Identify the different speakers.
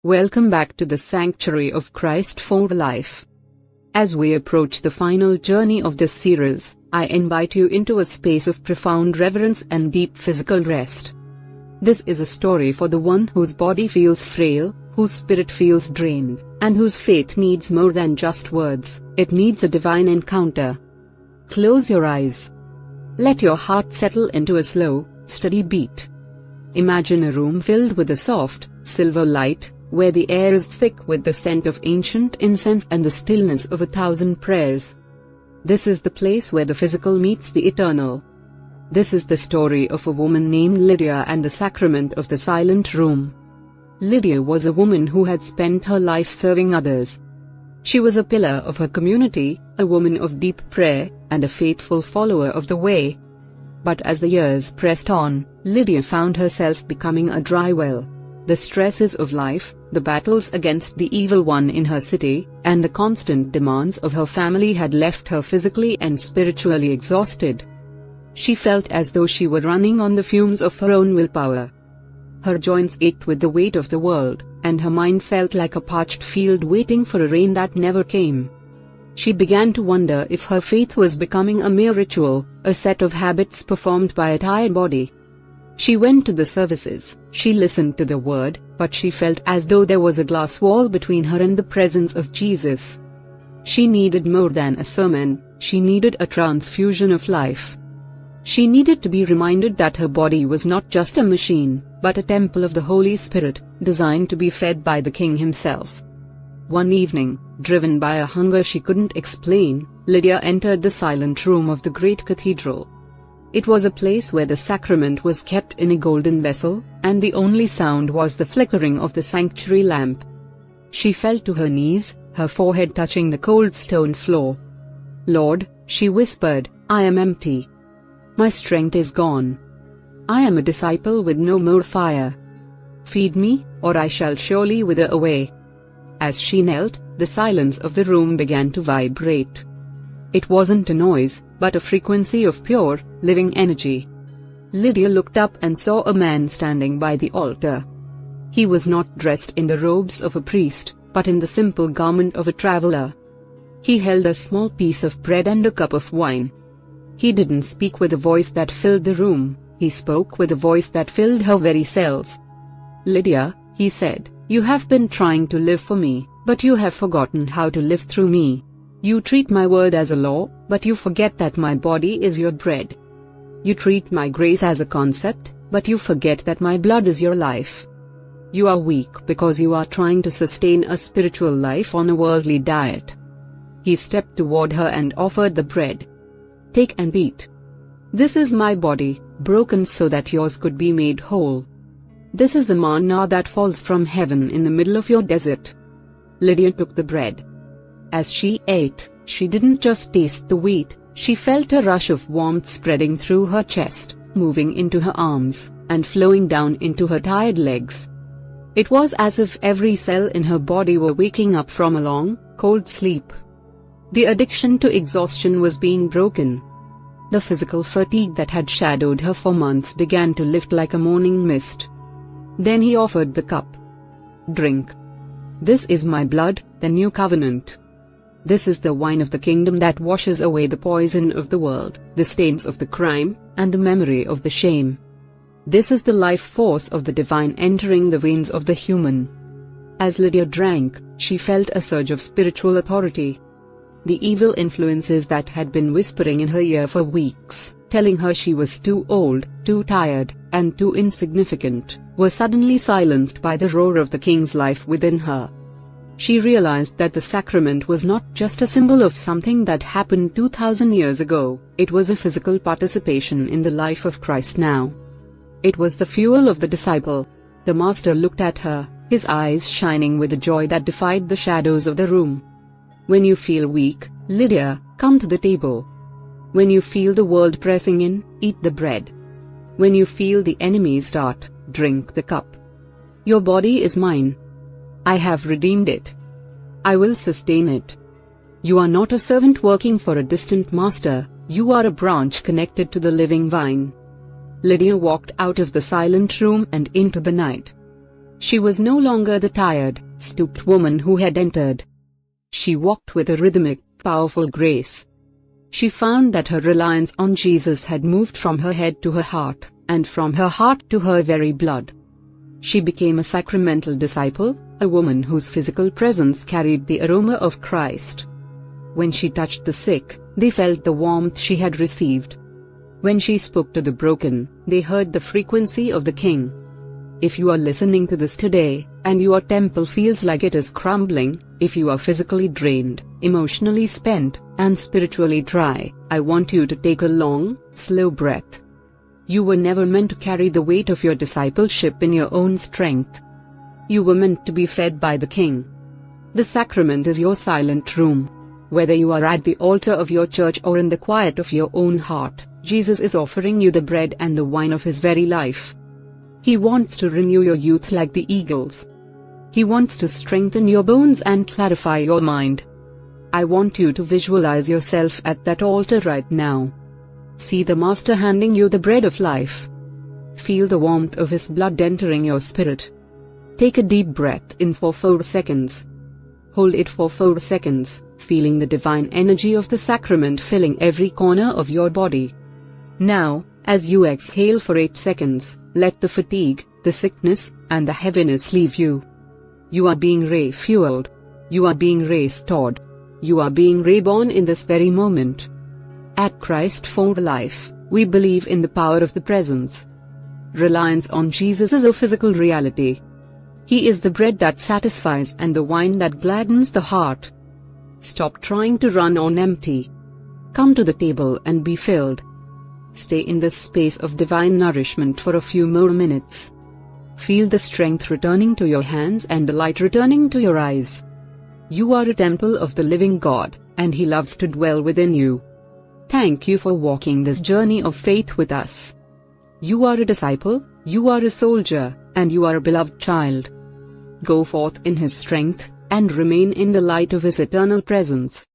Speaker 1: Welcome back to the Sanctuary of Christ for Life. As we approach the final journey of this series, I invite you into a space of profound reverence and deep physical rest. This is a story for the one whose body feels frail, whose spirit feels drained, and whose faith needs more than just words. It needs a divine encounter. Close your eyes. Let your heart settle into a slow, steady beat. Imagine a room filled with a soft, silver light, where the air is thick with the scent of ancient incense and the stillness of 1,000 prayers. This is the place where the physical meets the eternal. This is the story of a woman named Lydia and the sacrament of the silent room. Lydia was a woman who had spent her life serving others. She was a pillar of her community, a woman of deep prayer, and a faithful follower of the way. But as the years pressed on, Lydia found herself becoming a dry well. The stresses of life, the battles against the evil one in her city, and the constant demands of her family had left her physically and spiritually exhausted. She felt as though she were running on the fumes of her own willpower. Her joints ached with the weight of the world, and her mind felt like a parched field waiting for a rain that never came. She began to wonder if her faith was becoming a mere ritual, a set of habits performed by a tired body. She went to the services, she listened to the word, but she felt as though there was a glass wall between her and the presence of Jesus. She needed more than a sermon, she needed a transfusion of life. She needed to be reminded that her body was not just a machine, but a temple of the Holy Spirit, designed to be fed by the King himself. One evening, driven by a hunger she couldn't explain, Lydia entered the silent room of the great cathedral. It was a place where the sacrament was kept in a golden vessel, and the only sound was the flickering of the sanctuary lamp. She fell to her knees, her forehead touching the cold stone floor. "Lord," she whispered, "I am empty. My strength is gone. I am a disciple with no more fire. Feed me, or I shall surely wither away." As she knelt, the silence of the room began to vibrate. It wasn't a noise, but a frequency of pure, living energy. Lydia looked up and saw a man standing by the altar. He was not dressed in the robes of a priest, but in the simple garment of a traveler. He held a small piece of bread and a cup of wine. He didn't speak with a voice that filled the room, he spoke with a voice that filled her very cells. "Lydia," he said, "you have been trying to live for me, but you have forgotten how to live through me. You treat my word as a law, but you forget that my body is your bread. You treat my grace as a concept, but you forget that my blood is your life. You are weak because you are trying to sustain a spiritual life on a worldly diet." He stepped toward her and offered the bread. "Take and eat. This is my body, broken so that yours could be made whole. This is the manna that falls from heaven in the middle of your desert." Lydia took the bread. As she ate, she didn't just taste the wheat, she felt a rush of warmth spreading through her chest, moving into her arms, and flowing down into her tired legs. It was as if every cell in her body were waking up from a long, cold sleep. The addiction to exhaustion was being broken. The physical fatigue that had shadowed her for months began to lift like a morning mist. Then he offered the cup. "Drink. This is my blood, the new covenant. This is the wine of the kingdom that washes away the poison of the world, the stains of the crime, and the memory of the shame. This is the life force of the divine entering the veins of the human." As Lydia drank, she felt a surge of spiritual authority. The evil influences that had been whispering in her ear for weeks, telling her she was too old, too tired, and too insignificant, were suddenly silenced by the roar of the King's life within her. She realized that the sacrament was not just a symbol of something that happened 2,000 years ago, it was a physical participation in the life of Christ now. It was the fuel of the disciple. The Master looked at her, his eyes shining with a joy that defied the shadows of the room. "When you feel weak, Lydia, come to the table. When you feel the world pressing in, eat the bread. When you feel the enemy start, drink the cup. Your body is mine. I have redeemed it. I will sustain it. You are not a servant working for a distant master, you are a branch connected to the living vine." Lydia walked out of the silent room and into the night. She was no longer the tired, stooped woman who had entered. She walked with a rhythmic, powerful grace. She found that her reliance on Jesus had moved from her head to her heart, and from her heart to her very blood. She became a sacramental disciple, a woman whose physical presence carried the aroma of Christ. When she touched the sick, they felt the warmth she had received. When she spoke to the broken, they heard the frequency of the King. If you are listening to this today, and your temple feels like it is crumbling, if you are physically drained, emotionally spent, and spiritually dry, I want you to take a long, slow breath. You were never meant to carry the weight of your discipleship in your own strength. You were meant to be fed by the King. The sacrament is your silent room. Whether you are at the altar of your church or in the quiet of your own heart, Jesus is offering you the bread and the wine of His very life. He wants to renew your youth like the eagles. He wants to strengthen your bones and clarify your mind. I want you to visualize yourself at that altar right now. See the Master handing you the bread of life. Feel the warmth of His blood entering your spirit. Take a deep breath in for 4 seconds. Hold it for 4 seconds, feeling the divine energy of the sacrament filling every corner of your body. Now, as you exhale for 8 seconds, let the fatigue, the sickness, and the heaviness leave you. You are being refueled. You are being restored. You are being reborn in this very moment. At Christ for Life, we believe in the power of the presence. Reliance on Jesus is a physical reality. He is the bread that satisfies and the wine that gladdens the heart. Stop trying to run on empty. Come to the table and be filled. Stay in this space of divine nourishment for a few more minutes. Feel the strength returning to your hands and the light returning to your eyes. You are a temple of the living God, and He loves to dwell within you. Thank you for walking this journey of faith with us. You are a disciple, you are a soldier, and you are a beloved child. Go forth in His strength, and remain in the light of His eternal presence.